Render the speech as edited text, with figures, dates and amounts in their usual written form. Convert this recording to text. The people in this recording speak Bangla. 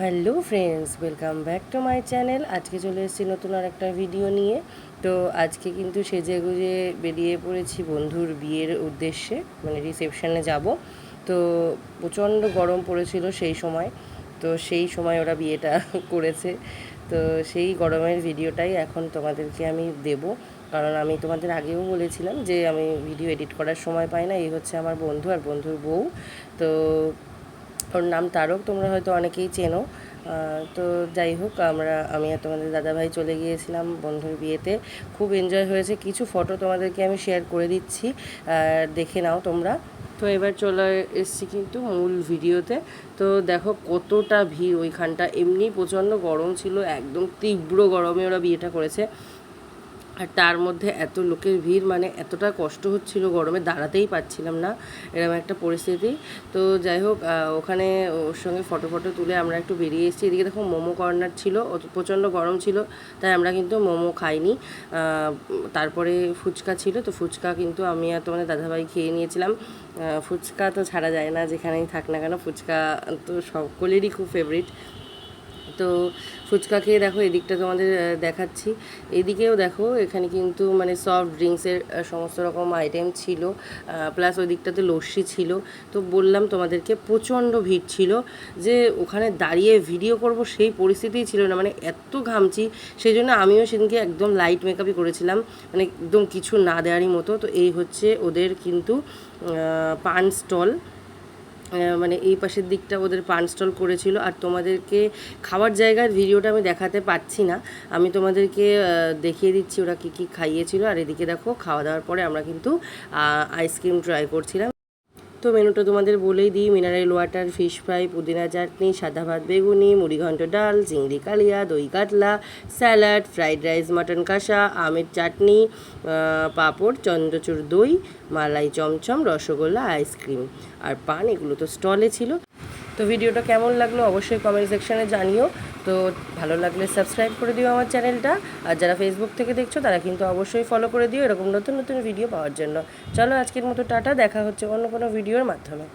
Hello friends, welcome back to my channel. আজকে চলে এসেছি নতুন আর একটা ভিডিও নিয়ে। তো আজকে কিন্তু সেজে গুজে বেরিয়ে পড়েছি বন্ধুর বিয়ের উদ্দেশ্যে, মানে রিসেপশানে যাব। তো প্রচণ্ড গরম পড়েছিল সেই সময়, তো সেই সময় ওরা বিয়েটা করেছে। তো সেই গরমের ভিডিওটাই এখন তোমাদেরকে আমি দেব, কারণ আমি তোমাদের আগেও বলেছিলাম যে আমি ভিডিও এডিট করার সময় পাই না। এই হচ্ছে আমার বন্ধু আর বন্ধুর বউ। তো ওর নাম তারক, তোমরা হয়তো অনেকেই চেনো। তো যাই হোক, আমি আর তোমাদের দাদাভাই চলে গিয়েছিলাম বন্ধুর বিয়েতে। খুব এনজয় হয়েছে। কিছু ফটো তোমাদেরকে আমি শেয়ার করে দিচ্ছি, দেখে নাও তোমরা। তো এবার চলে এসেছি কিন্তু মূল ভিডিওতে। তো দেখো কতটা ভিড় ওইখানটা। এমনি প্রচণ্ড গরম ছিল, একদম তীব্র গরমে ওরা বিয়েটা করেছে। আর তার মধ্যে এত লোকের ভিড়, মানে এতটা কষ্ট হচ্ছিল, গরমে দাঁড়াতেই পারছিলাম না, এরকম একটা পরিস্থিতি। তো যাই হোক, ওখানে ওর সঙ্গে ফটো তুলে আমরা একটু বেরিয়ে এসেছি। এদিকে দেখো মোমো কর্নার ছিল, প্রচণ্ড গরম ছিল, তাই আমরা কিন্তু মোমো খাইনি। তারপরে ফুচকা ছিল, তো ফুচকা কিন্তু আমি আর তোমাদের দাদাভাই খেয়ে নিয়েছিলাম। ফুচকা তো ছাড়া যায় না, যেখানেই থাক না কেন, ফুচকা তো সকলেরই খুব ফেভারিট। তো ফুচকা খেয়ে দেখো, এদিকটা তোমাদের দেখাচ্ছি। এদিকেও দেখো, এখানে কিন্তু মানে সফট ড্রিঙ্কসের সমস্ত রকম আইটেম ছিল, প্লাস ওই দিকটাতে লস্যি ছিল। তো বললাম তোমাদেরকে প্রচণ্ড ভিড় ছিল, যে ওখানে দাঁড়িয়ে ভিডিও করব সেই পরিস্থিতিই ছিল না, মানে এত ঘামছি। সেই জন্য আমিও সেদিনকে একদম লাইট মেকআপই করেছিলাম, মানে একদম কিছু না দেওয়ারই মতো। তো এই হচ্ছে ওদের কিন্তু পান স্টল, মানে এই পাশের দিকটা ওদের পান স্টল করেছিল। আর তোমাদেরকে খাওয়ার জায়গার ভিডিওটা আমি দেখাতে পাচ্ছি না, আমি তোমাদেরকে দেখিয়ে দিচ্ছি ওরা কী কী খাইয়েছিল। আর এদিকে দেখো, খাওয়া দাওয়ার পরে আমরা কিন্তু আইসক্রিম ট্রাই করছিলাম। তো মেনুটা তোমাদের বলেই দিই: মিনারেল ওয়াটার, ফিশ ফ্রাই, পুদিনা চাটনি, সাদা ভাত বেগুনি, মুড়িঘণ্ট ডাল, চিংড়ি কালিয়া, দই কাতলা, স্যালাড, ফ্রাইড রাইস, মাটন কষা, আমের চাটনি, পাঁপড়, চন্দ্রচূড় দই, মালাই চমচম, রসগোল্লা, আইসক্রিম আর পান, এগুলো তো স্টলে ছিল। তো ভিডিওটা কেমন লাগলো অবশ্যই কমেন্ট সেকশানে জানিও। তো ভালো লাগলে সাবস্ক্রাইব করে দিও আমার চ্যানেলটা, আর যারা ফেসবুক থেকে দেখছো তারা কিন্তু অবশ্যই ফলো করে দিও এরকম নতুন নতুন ভিডিও পাওয়ার জন্য। চলো আজকের মতো টাটা, দেখা হচ্ছে অন্য কোনো ভিডিওর মাধ্যমে।